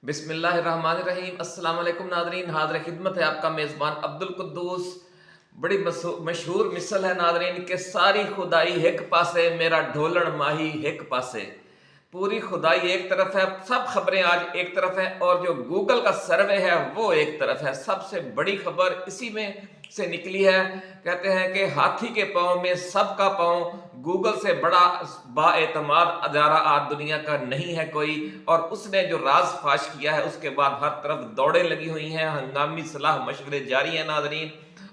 बिस्मिल्लाहिर्रहमानिर्रहीम। अस्सलाम वालेकुम नादरीन, हाज़िर खिदमत है आपका मेज़बान अब्दुल कुद्दूस। बड़ी मशहूर मिसल है नादरीन के सारी खुदाई हिक पासे, मेरा ढोलन माही हिक पासे। पूरी खुदाई एक तरफ है, सब खबरें आज एक तरफ है, और जो गूगल का सर्वे है वो एक तरफ है। सबसे बड़ी खबर इसी में से निकली है। कहते हैं कि हाथी के पाँव में सबका पाँव, गूगल से बड़ा बाएतमाद अदारा आज दुनिया का नहीं है कोई। और उसने जो राज फाश किया है उसके बाद हर तरफ दौड़ें लगी हुई हैं, हंगामी सलाह मशवरे जारी हैं नादरीन।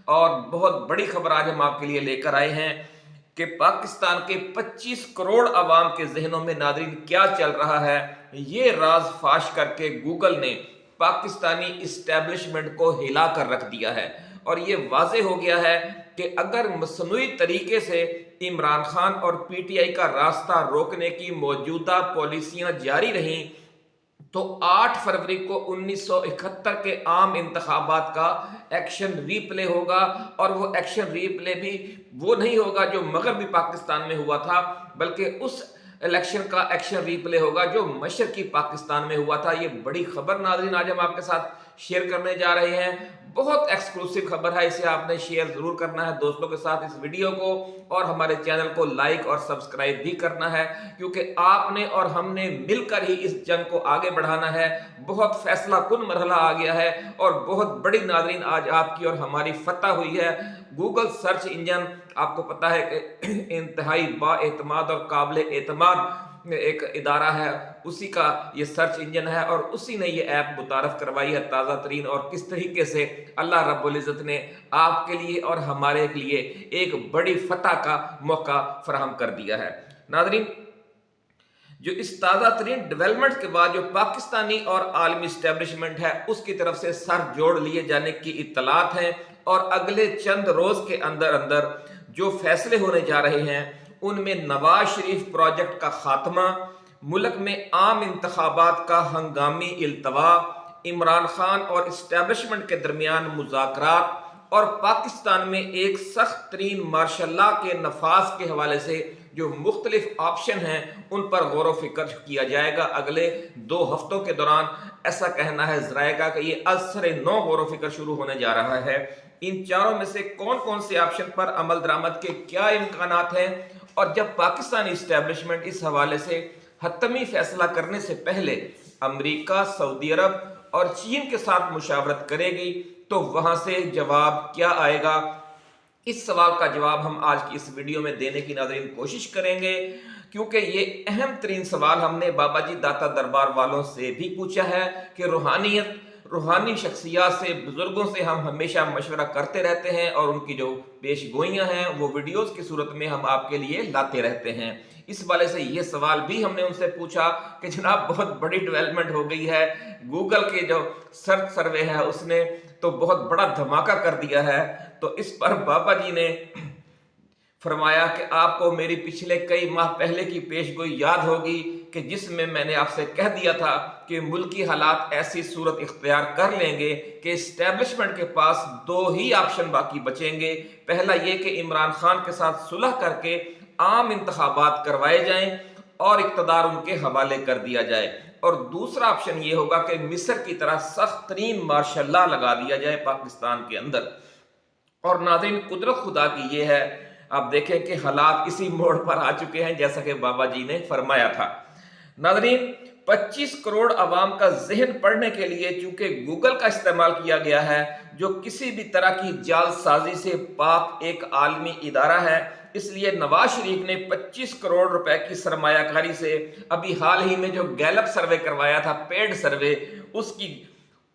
और बहुत बड़ी खबर आज हम आपके लिए लेकर आए हैं कि पाकिस्तान के 25 करोड़ अवाम के जहनों में नादरीन क्या चल रहा है। ये राज फाश करके गूगल ने पाकिस्तानी इस्टेब्लिशमेंट को हिला कर रख दिया है। और ये वाजे हो गया है कि अगर मसनूई तरीके से इमरान खान और पीटीआई का रास्ता रोकने की मौजूदा पॉलिसियां जारी रहीं तो 8 फरवरी को 1971 के आम इंतखाबात का एक्शन रीप्ले होगा। और वो एक्शन रीप्ले भी वो नहीं होगा जो मगरबी पाकिस्तान में हुआ था, बल्कि उस इलेक्शन का एक्शन रीप्ले होगा जो मशरकी पाकिस्तान में हुआ था। ये बड़ी खबर नाज़रीन आज हम आपके साथ शेयर करने जा रहे हैं। बहुत एक्सक्लूसिव खबर है, इसे आपने शेयर जरूर करना है दोस्तों के साथ इस वीडियो को, और हमारे चैनल को लाइक और सब्सक्राइब भी करना है, क्योंकि आपने और हमने मिलकर ही इस जंग को आगे बढ़ाना है। बहुत फैसला कुन मरहला आ गया है और बहुत बड़ी नादरीन आज आपकी और हमारी फतह हुई है। गूगल सर्च इंजन आपको पता है कि इंतहाई बाएतमाद और काबिल एतमाद एक इदारा है, उसी का ये सर्च इंजन है और उसी ने ये ऐप मुतारफ करवाई है ताज़ा तरीन। और किस तरीके से अल्लाह रब्बुल इज़्ज़त ने आपके लिए और हमारे लिए एक बड़ी फतह का मौका फराहम कर दिया है। नाज़रीन, जो इस ताज़ा तरीन डेवलपमेंट के बाद जो पाकिस्तानी और आलमी इस्टेब्लिशमेंट है उसकी तरफ से सर जोड़ लिए जाने की इत्तलात हैं, और अगले चंद रोज़ के अंदर अंदर जो फैसले होने जा रहे हैं उनमें नवाज शरीफ प्रोजेक्ट का खात्मा, मुल्क में आम इंतखाबात का हंगामी इल्तवा, इमरान खान और इस्टेब्लिशमेंट के दरमियान मुज़ाकरात, और पाकिस्तान में एक सख्त तरीन मार्शल लॉ के नफाज के हवाले से जो मुख्तलिफ ऑप्शन हैं उन पर गौर व फिक्र किया जाएगा अगले 2 हफ्तों के दौरान। ऐसा कहना है ज़राए कि ये असर नौ गौर व फिक्र शुरू होने जा रहा है। इन चारों में से कौन कौन से ऑप्शन पर अमल दरामद के क्या इम्कानात हैं, और जब पाकिस्तानी इस्टेब्लिशमेंट इस हवाले से हतमी फैसला करने से पहले अमेरिका, सऊदी अरब और चीन के साथ मुशावरत करेगी तो वहां से जवाब क्या आएगा। इस सवाल का जवाब हम आज की इस वीडियो में देने की नाज़रीन कोशिश करेंगे, क्योंकि ये अहम तरीन सवाल हमने बाबा जी दाता दरबार वालों से भी पूछा है कि रूहानी शख्सियात से, बुजुर्गों से हम हमेशा मशवरा करते रहते हैं और उनकी जो पेश गोइयाँ हैं वो वीडियोस की सूरत में हम आपके लिए लाते रहते हैं। इस वाले से ये सवाल भी हमने उनसे पूछा कि जनाब बहुत बड़ी डेवलपमेंट हो गई है, गूगल के जो सर्च सर्वे है उसने तो बहुत बड़ा धमाका कर दिया है। तो इस पर बाबा जी ने फरमाया कि आपको मेरी पिछले कई माह पहले की पेशगोई याद होगी कि जिसमें मैंने आपसे कह दिया था कि मुल्की हालात ऐसी सूरत इख्तियार कर लेंगे कि इस्टेब्लिशमेंट के पास 2 ही ऑप्शन बाकी बचेंगे। पहला ये कि इमरान खान के साथ सुलह करके आम इंतखाबात करवाए जाएं और इक़्तिदार उनके हवाले कर दिया जाए, और दूसरा ऑप्शन ये होगा कि मिस्र की तरह सख्त तरीन मार्शल लॉ लगा दिया जाए पाकिस्तान के अंदर। और नाज़रीन, कुदरत खुदा की ये है, आप देखें कि हालात इसी मोड़ पर आ चुके हैं जैसा कि बाबा जी ने फरमाया था। नाज़रीन, 25 करोड़ अवाम का जहन पढ़ने के लिए चूंकि गूगल का इस्तेमाल किया गया है, जो किसी भी तरह की जालसाजी से पाक एक आलमी इदारा है, इसलिए नवाज शरीफ ने 25 करोड़ रुपए की सरमायाकारी से अभी हाल ही में जो गैलप सर्वे करवाया था, पेड सर्वे, उसकी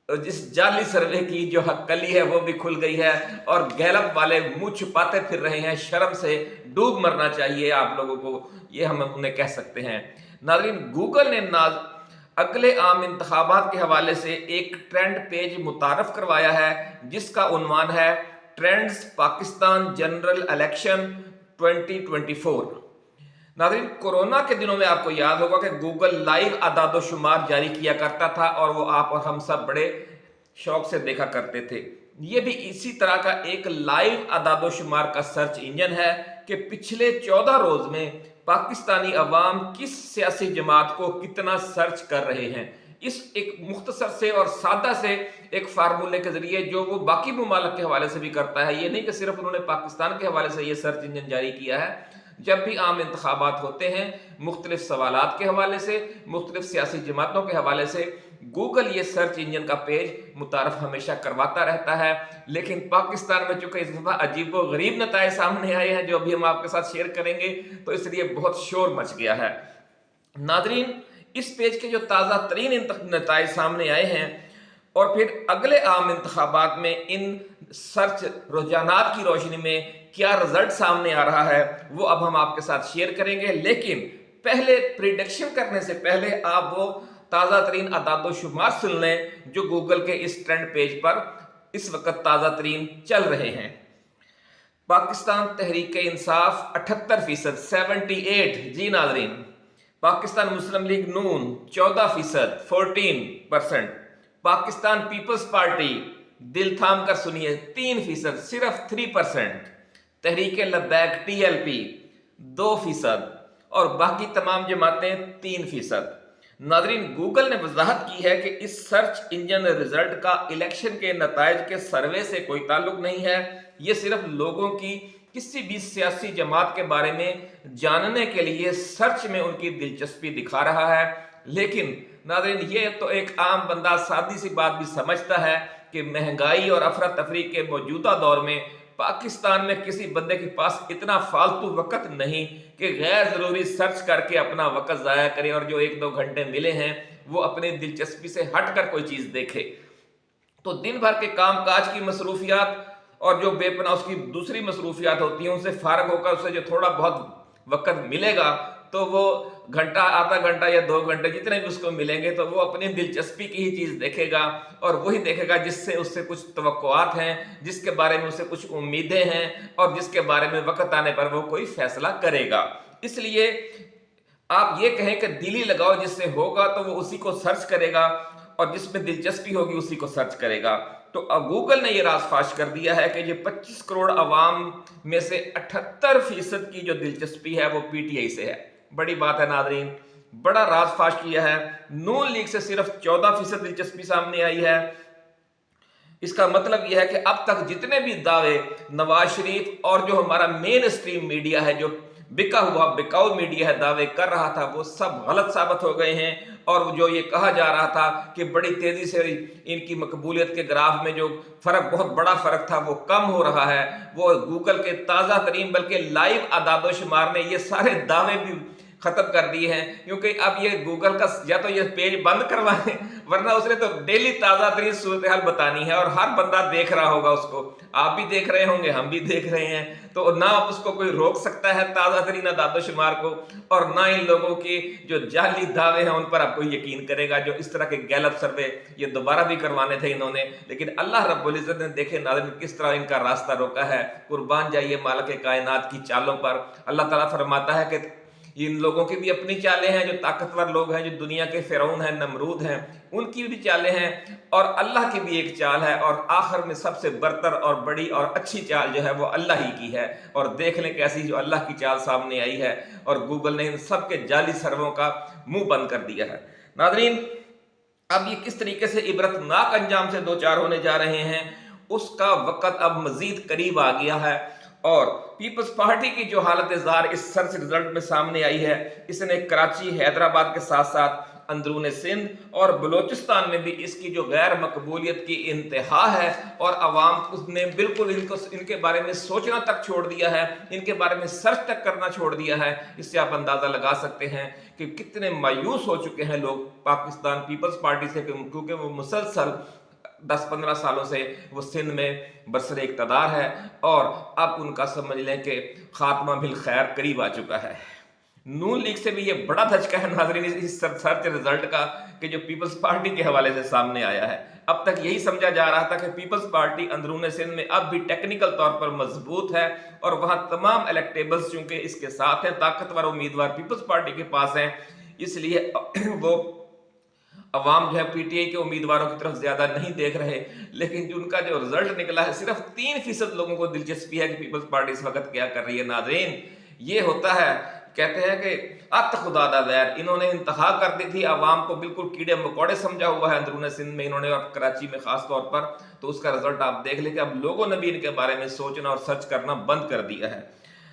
जिस जाली सर्वे की जो हक्कली है वो भी खुल गई है, और गैलप वाले मुंह छुपाते फिर रहे हैं। शर्म से डूब मरना चाहिए आप लोगों को, ये हम उन्हें कह सकते हैं। नाज़रीन, गूगल ने अगले आम इंतखाबात के हवाले से एक ट्रेंड पेज मुतारफ करवाया है जिसका उन्वान है ट्रेंड्स पाकिस्तान जनरल इलेक्शन 2024। नाज़रीन, कोरोना के दिनों में आपको याद होगा कि गूगल लाइव आदादोशुमार जारी किया करता था और वो आप और हम सब बड़े शौक से देखा करते थे। ये भी इसी तरह का एक लाइव आदादोशुमार का सर्च इंजन है कि पिछले 14 रोज में पाकिस्तानी अवाम किस सियासी जमात को कितना सर्च कर रहे हैं। اس ایک مختصر سے اور سادہ سے ایک فارمولے کے ذریعے جو وہ باقی ممالک کے حوالے سے بھی کرتا ہے. یہ نہیں کہ صرف انہوں نے پاکستان کے حوالے سے یہ سرچ انجن جاری کیا ہے. جب بھی عام انتخابات ہوتے ہیں مختلف سوالات کے حوالے سے، مختلف سیاسی جماعتوں کے حوالے سے، گوگل یہ سرچ انجن کا پیج متعارف ہمیشہ کرواتا رہتا ہے. لیکن پاکستان میں چونکہ اس دفعہ عجیب و غریب نتائج سامنے آئے ہیں جو ابھی ہم آپ کے ساتھ شیئر کریں گے، تو اس لیے بہت شور مچ گیا ہے. ناظرین، اس پیج کے جو تازہ ترین نتائج سامنے آئے ہیں اور پھر اگلے عام انتخابات میں ان سرچ رجحانات کی روشنی میں کیا رزلٹ سامنے آ رہا ہے، وہ اب ہم آپ کے ساتھ شیئر کریں گے. لیکن پہلے پریڈکشن کرنے سے پہلے آپ وہ تازہ ترین اعداد و شمار سن لیں جو گوگل کے اس ٹرینڈ پیج پر اس وقت تازہ ترین چل رہے ہیں. پاکستان تحریک انصاف 78%، 78. جی ناظرین. پاکستان مسلم لیگ نون 14%، 14%. پاکستان پیپلز پارٹی، دل تھام کر سنیے، 3%، صرف 3%. تحریک لبیک TLP 2% اور باقی تمام جماعتیں 3%. ناظرین، گوگل نے وضاحت کی ہے کہ اس سرچ انجن رزلٹ کا الیکشن کے نتائج کے سروے سے کوئی تعلق نہیں ہے. یہ صرف لوگوں کی کسی بھی سیاسی جماعت کے بارے میں جاننے کے لیے سرچ میں ان کی دلچسپی دکھا رہا ہے. لیکن ناظرین، یہ تو ایک عام بندہ سادی سی بات بھی سمجھتا ہے کہ مہنگائی اور افراتفری کے موجودہ دور میں پاکستان میں کسی بندے کے پاس اتنا فالتو وقت نہیں کہ غیر ضروری سرچ کر کے اپنا وقت ضائع کرے اور جو 1-2 گھنٹے ملے ہیں وہ اپنی دلچسپی سے ہٹ کر کوئی چیز دیکھے. تو دن بھر کے کام کاج کی مصروفیات اور جو بے پناہ اس کی دوسری مصروفیات ہوتی ہیں ان سے فارغ ہو کر اسے جو تھوڑا بہت وقت ملے گا تو وہ گھنٹہ، آدھا گھنٹہ یا 2 گھنٹے جتنے بھی اس کو ملیں گے تو وہ اپنی دلچسپی کی ہی چیز دیکھے گا اور وہی دیکھے گا جس سے کچھ توقعات ہیں، جس کے بارے میں اسے کچھ امیدیں ہیں اور جس کے بارے میں وقت آنے پر وہ کوئی فیصلہ کرے گا. اس لیے آپ یہ کہیں کہ دلی لگاؤ، جس سے ہوگا تو وہ اسی کو سرچ کرے گا اور جس میں دلچسپی ہوگی اسی کو سرچ کرے گا. تو گوگل نے یہ راز فاش کر دیا ہے کہ یہ 25 کروڑ عوام میں سے 78% کی جو دلچسپی ہے وہ PTI سے ہے. بڑی بات ہے ناظرین، بڑا راز فاش کیا ہے. نون لیگ سے صرف 14% دلچسپی سامنے آئی ہے. اس کا مطلب یہ ہے کہ اب تک جتنے بھی دعوے نواز شریف اور جو ہمارا مین اسٹریم میڈیا ہے، جو بکا ہوا بکاؤ میڈیا ہے، دعوے کر رہا تھا، وہ سب غلط ثابت ہو گئے ہیں. اور جو یہ کہا جا رہا تھا کہ بڑی تیزی سے ان کی مقبولیت کے گراف میں جو فرق، بہت بڑا فرق تھا، وہ کم ہو رہا ہے. وہ گوگل کے تازہ ترین بلکہ لائیو اعداد و شمار نے یہ سارے دعوے بھی ختم کر دیے ہیں، کیونکہ اب یہ گوگل کا یا تو یہ پیج بند کروائیں، ورنہ اس نے تو ڈیلی تازہ ترین صورتحال بتانی ہے اور ہر بندہ دیکھ رہا ہوگا اس کو. آپ بھی دیکھ رہے ہوں گے، ہم بھی دیکھ رہے ہیں. تو نہ اس کو کوئی روک سکتا ہے تازہ ترین اعداد و شمار کو، اور نہ ان لوگوں کی جو جعلی دعوے ہیں ان پر آپ کو یقین کرے گا. جو اس طرح کے گیلپ سروے یہ دوبارہ بھی کروانے تھے انہوں نے، لیکن اللہ رب العزت نے دیکھے ناظرین کس طرح ان کا راستہ روکا ہے. قربان جائیے مالک کائنات کی چالوں پر. اللہ تعالیٰ فرماتا ہے کہ ان لوگوں کی بھی اپنی چالیں ہیں، جو طاقتور لوگ ہیں، جو دنیا کے فرعون ہیں، نمرود ہیں، ان کی بھی چالیں ہیں، اور اللہ کی بھی ایک چال ہے. اور آخر میں سب سے برتر اور بڑی اور اچھی چال جو ہے وہ اللہ ہی کی ہے. اور دیکھ لیں کیسی جو اللہ کی چال سامنے آئی ہے، اور گوگل نے ان سب کے جعلی سرووں کا منہ بند کر دیا ہے. ناظرین، اب یہ کس طریقے سے عبرتناک انجام سے دوچار ہونے جا رہے ہیں، اس کا وقت اب مزید قریب آ گیا ہے. اور پیپلز پارٹی کی جو حالت زار اس سرچ رزلٹ میں سامنے آئی ہے، اس نے کراچی، حیدرآباد کے ساتھ ساتھ اندرون سندھ اور بلوچستان میں بھی اس کی جو غیر مقبولیت کی انتہا ہے، اور عوام نے بالکل ان کے بارے میں سوچنا تک چھوڑ دیا ہے، ان کے بارے میں سرچ تک کرنا چھوڑ دیا ہے. اس سے آپ اندازہ لگا سکتے ہیں کہ کتنے مایوس ہو چکے ہیں لوگ پاکستان پیپلز پارٹی سے، کیونکہ وہ مسلسل 10-15 سالوں سے وہ سندھ میں برسر اقتدار ہے، اور اب ان کا سمجھ لیں کہ خاتمہ بالخیر قریب آ چکا ہے. نون لیگ سے بھی یہ بڑا دھچکا ہے ناظرین اس سرچ رزلٹ کا کہ جو پیپلز پارٹی کے حوالے سے سامنے آیا ہے. اب تک یہی سمجھا جا رہا تھا کہ پیپلز پارٹی اندرون سندھ میں اب بھی ٹیکنیکل طور پر مضبوط ہے، اور وہاں تمام الیکٹیبلز چونکہ اس کے ساتھ ہیں، طاقتور امیدوار پیپلز پارٹی کے پاس ہیں، اس لیے وہ عوام جو ہے PTI کے امیدواروں کی طرف زیادہ نہیں دیکھ رہے. لیکن جو ان کا جو رزلٹ نکلا ہے، صرف 3% لوگوں کو دلچسپی ہے کہ پیپلز پارٹی اس وقت کیا کر رہی ہے. ناظرین، یہ ہوتا ہے कहते हैं कि अत खुदादा वैर, इन्होंने इंतहा कर दी थी, आवाम को बिल्कुल कीड़े मकोड़े समझा हुआ है अंदरून सिंध में इन्होंने, और कराची में खास तौर पर। तो उसका रिजल्ट आप देख लें कि अब लोगों ने भी इनके बारे में सोचना और सर्च करना बंद कर दिया है।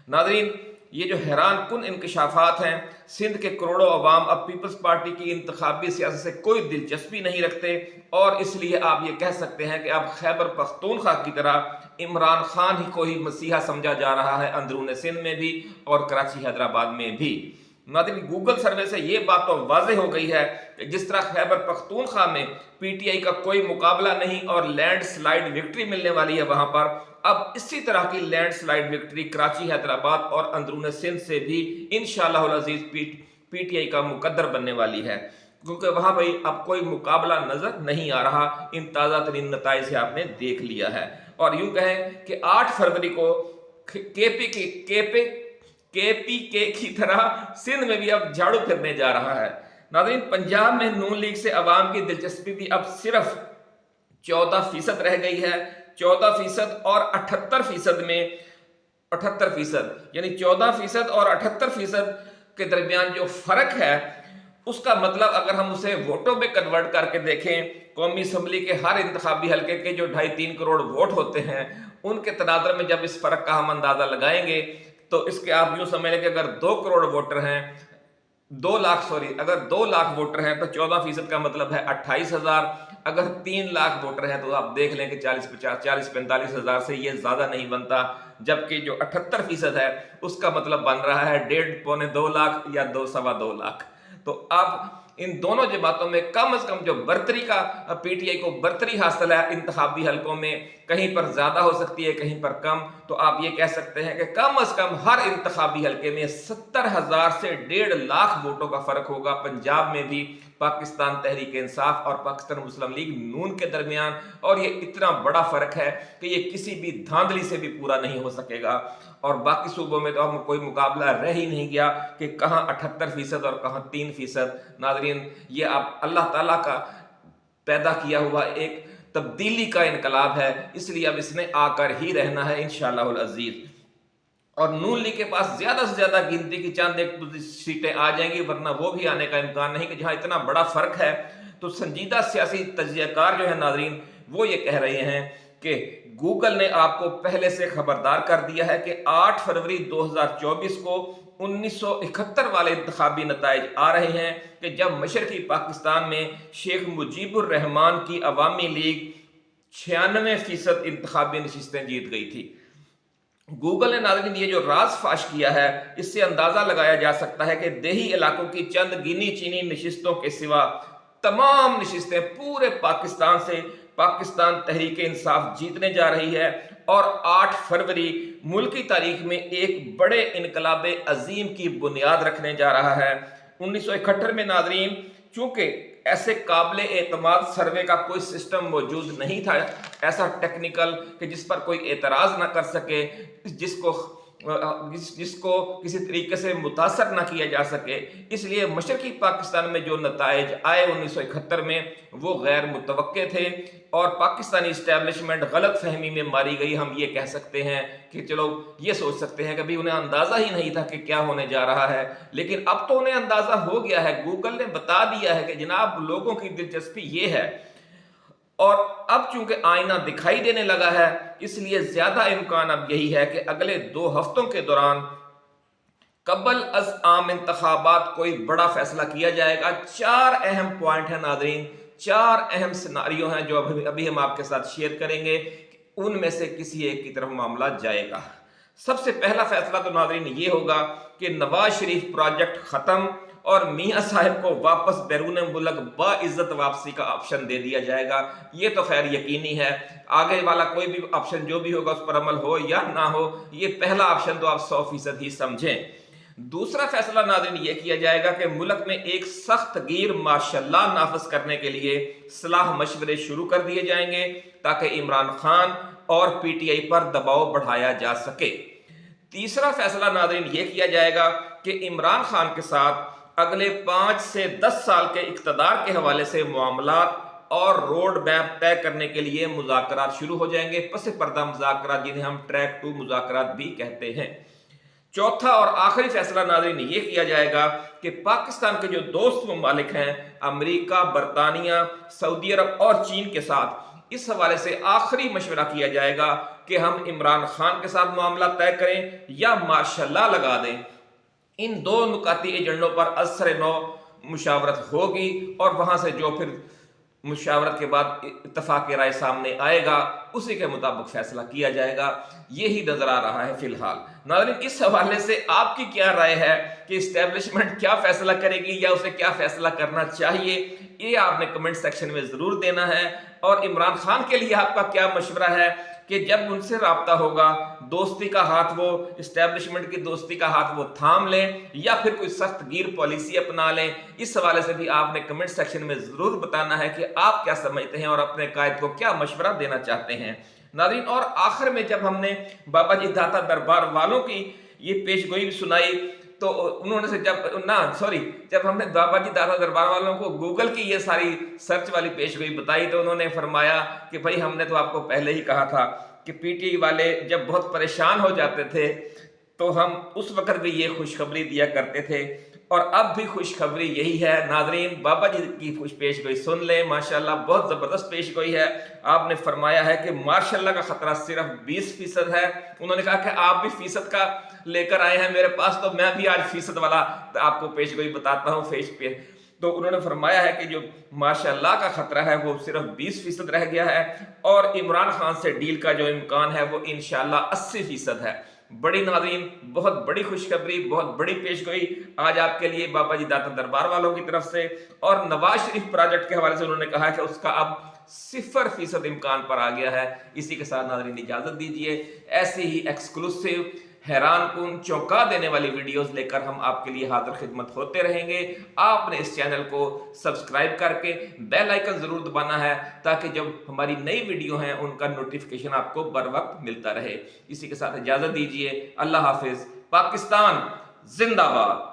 नाज़रीन, ये जो हैरान कुन इंकशाफात हैं, सिंध के करोड़ों अवाम अब पीपल्स पार्टी की इंतखाबी सियासत से कोई दिलचस्पी नहीं रखते, और इसलिए आप ये कह सकते हैं कि अब खैबर पख्तूनख्वा की तरह इमरान खान ही को ही मसीहा समझा जा रहा है अंदरून सिंध में भी और कराची हैदराबाद में भी। नाज़रीन, गूगल सर्वे से ये बात तो वाज़ेह हो गई है कि जिस तरह खैबर पख्तूनख्वा में पीटीआई का कोई मुकाबला नहीं और लैंड स्लाइड विक्ट्री मिलने वाली है वहां पर, अब इसी तरह की land slide victory Karachi, Hyderabad और अंदरून सिंध से भी इंशाअल्लाह अज़ीज़ पीटीआई का मुकद्दर बनने वाली है, क्योंकि वहां भाई अब कोई मुकाबला नजर नहीं आ रहा। इन ताज़ा तरीन नताइज से आपने देख लिया है। और यूं कहें कि 8 फरवरी को केपीके की तरह सिंध में भी अब झाड़ू फिरने जा रहा है। नाज़रीन, पंजाब में नून लीग से अवाम की दिलचस्पी भी अब सिर्फ 14% रह गई है। 14% और 78% में 78%, यानी 14% और 78% के दरमियान जो फर्क है, उसका मतलब अगर हम उसे वोटों में कन्वर्ट करके देखें, कौमी असम्बली के हर इंतखाबी हल्के के जो 2.5-3 करोड़ वोट होते हैं, उनके तनाज़ुर में जब इस फर्क का हम अंदाजा लगाएंगे तो इसके आप यूं समझ लें कि अगर 2 करोड़ वोटर हैं, 2 लाख अगर 2 लाख वोटर हैं तो 14% का मतलब है 28,000। अगर 3 लाख वोटर हैं तो आप देख लें कि 40-45 हज़ार से ये ज्यादा नहीं बनता, जबकि जो 78% है उसका मतलब बन रहा है 1.5-2 लाख या 2-2.25 लाख। तो अब इन दोनों जमातों में कम से कम जो बर्तरी का पीटीआई को बर्तरी हासिल है इंतखाबी हलकों में, कहीं पर ज्यादा हो सकती है कहीं पर कम। तो आप ये कह सकते हैं कि कम से कम हर इंतखाबी हलके में 70,000 से 1.5 लाख वोटों का फर्क होगा पंजाब में भी पाकिस्तान तहरीक इंसाफ और पाकिस्तान मुस्लिम लीग नून के दरमियान। और ये इतना बड़ा फर्क है कि ये किसी भी धांधली से भी पूरा नहीं हो सकेगा। और बाकी सूबों में तो हम कोई मुकाबला रह ही नहीं गया कि कहाँ 78% और कहाँ 3%। नाज़रीन, ये आप अल्लाह ताला का पैदा किया हुआ एक तब्दीली का इनकलाब है, इसलिए अब इसने आकर ही रहना है इंशाअल्लाह अज़ीज़। और नून लीग के पास ज्यादा से ज्यादा गिनती की चंद एक सीटें आ जाएंगी, वरना वो भी आने का इम्कान नहीं। कि जहां इतना बड़ा फर्क है तो संजीदा सियासी तज्जियाकार जो है नाज़रीन, वो ये कह रहे हैं कि गूगल ने आपको पहले से खबरदार कर दिया है कि 8 फरवरी 2024 को 1971 वाले इंतखाबी नताइज आ रहे हैं कि जब मशरकी पाकिस्तान में शेख मुजीबुर रहमान की अवामी लीग 96% इंतखाबी नशिस्तें जीत गई थी। गूगल ने नाज़रीन ये जो राज फाश किया है, इससे अंदाजा लगाया जा सकता है कि देही इलाकों की चंद गिनी चीनी नशिस्तों के सिवा तमाम नशिस्तें पूरे पाकिस्तान से पाकिस्तान तहरीक इंसाफ जीतने जा रही है। और 8 फरवरी मुल्क की तारीख में एक बड़े इनकलाब अजीम की बुनियाद रखने जा रहा है। 1971 में नाज़रीन, चूंकि ऐसे काबिल एतमाद सर्वे का कोई सिस्टम मौजूद नहीं था, ऐसा टेक्निकल कि जिस पर कोई एतराज ना कर सके, जिसको किसी तरीके से मुतासर ना किया जा सके, इसलिए मशरकी पाकिस्तान में जो नताइज आए 1971 में वो गैर मुतवक्के थे और पाकिस्तानी इस्टेब्लिशमेंट गलत फहमी में मारी गई। हम ये कह सकते हैं कि चलो ये सोच सकते हैं कि भाई उन्हें अंदाजा ही नहीं था कि क्या होने जा रहा है, लेकिन अब तो उन्हें अंदाजा हो गया है। गूगल ने बता दिया है कि जनाब लोगों की दिलचस्पी ये है, और अब चूंकि आईना दिखाई देने लगा है, इसलिए ज्यादा इम्कान अब यही है कि अगले 2 हफ्तों के दौरान कबल अज आम इंतखाबात कोई बड़ा फैसला किया जाएगा। 4 अहम पॉइंट हैं नाज़रीन, 4 अहम सिनारियो हैं जो अभी हम आपके साथ शेयर करेंगे, उनमें से किसी एक की तरफ मामला जाएगा। सबसे पहला फैसला तो नाज़रीन ये होगा कि नवाज शरीफ प्रोजेक्ट खत्म और मियां साहब को वापस बैरून मुल्क बाइज्जत वापसी का ऑप्शन दे दिया जाएगा। ये तो खैर यकीनी है, आगे वाला कोई भी ऑप्शन जो भी होगा उस पर अमल हो या ना हो, ये पहला ऑप्शन तो आप 100% ही समझें। दूसरा फैसला नाज़रीन ये किया जाएगा कि मुल्क में एक सख्त गिर मार्शल नाफिज करने के लिए सलाह मशवरे शुरू कर दिए जाएंगे ताकि इमरान खान और पीटीआई पर दबाव बढ़ाया जा सके। तीसरा फैसला नाज़रीन ये किया जाएगा कि इमरान खान के साथ अगले 5 से 10 साल के इक़्तिदार के हवाले से मामलात और रोड मैप तय करने के लिए मुज़ाकरात शुरू हो जाएंगे, पस पर्दा मुज़ाकरात, जिन्हें हम ट्रैक 2 मुज़ाकरात भी कहते हैं। चौथा और आखिरी फैसला नाज़रीन ये किया जाएगा कि पाकिस्तान के जो दोस्त ममालिक हैं अमेरिका, बरतानिया, सऊदी अरब और चीन के साथ, इस हवाले से आखिरी मशवरा किया जाएगा कि हम इमरान खान के साथ मामला तय करें या मार्शल लॉ लगा दें। इन दो नुकाती एजेंडों पर असर नौ मुशावरत होगी और वहां से जो फिर मुशावरत के बाद इत्तफाक राय सामने आएगा उसी के मुताबिक फैसला किया जाएगा। यही नजर आ रहा है फिलहाल। नाज़रीन, इस हवाले से आपकी क्या राय है कि इस्टेब्लिशमेंट क्या फैसला करेगी या उसे क्या फैसला करना चाहिए, ये आपने कमेंट सेक्शन में जरूर देना है। और इमरान खान के लिए आपका क्या मशवरा है कि जब उनसे राब्ता होगा, दोस्ती का हाथ वो, इस्टेब्लिशमेंट की दोस्ती का हाथ वो थाम लें या फिर कोई सख्त गिर पॉलिसी अपना लें। इस हवाले से भी आपने कमेंट सेक्शन में जरूर बताना है कि आप क्या समझते हैं और अपने कायद को क्या मशवरा देना चाहते हैं। नाज़रीन, और आखिर में जब हमने बाबा जी दाता दरबार वालों की ये पेशगोई सुनाई तो उन्होंने से जब हमने बाबा जी दाता दरबार वालों को गूगल की ये सारी सर्च वाली पेशगोई बताई तो उन्होंने फरमाया कि भाई हमने तो आपको पहले ही कहा था कि पीटीआई वाले जब बहुत परेशान हो जाते थे तो हम उस वक्त भी ये खुशखबरी दिया करते थे और अब भी खुशखबरी यही है। नाजरीन, बाबा जी की खुश पेशगोई सुन लें, माशाल्लाह बहुत ज़बरदस्त पेशगोई है। आपने फरमाया है कि माशाल्लाह का ख़तरा सिर्फ 20% है। उन्होंने कहा कि आप भी फीसद का लेकर आए हैं मेरे पास, तो मैं भी आज फीसद वाला आपको पेशगोई बताता हूँ फेस पे। तो उन्होंने फरमाया है कि जो माशाल्लाह का खतरा है वो सिर्फ 20% रह गया है और इमरान खान से डील का जो इम्कान है वो इंशाल्लाह 80% है। बड़ी नाज़रीन, बहुत बड़ी खुशखबरी, बहुत बड़ी पेशगोई आज आपके लिए बाबा जी दाता दरबार वालों की तरफ से। और नवाज शरीफ प्रोजेक्ट के हवाले से उन्होंने कहा है कि उसका अब 0% इम्कान पर आ गया है। इसी के साथ नाज़रीन इजाजत दीजिए। ऐसे ही एक्सक्लूसिव, हैरान कुन, चौंका देने वाली वीडियोस लेकर हम आपके लिए हाजिर खिदमत होते रहेंगे। आपने इस चैनल को सब्सक्राइब करके बेल आइकन जरूर दबाना है ताकि जब हमारी नई वीडियो हैं उनका नोटिफिकेशन आपको बर वक्त मिलता रहे। इसी के साथ इजाजत दीजिए। अल्लाह हाफिज। पाकिस्तान जिंदाबाद।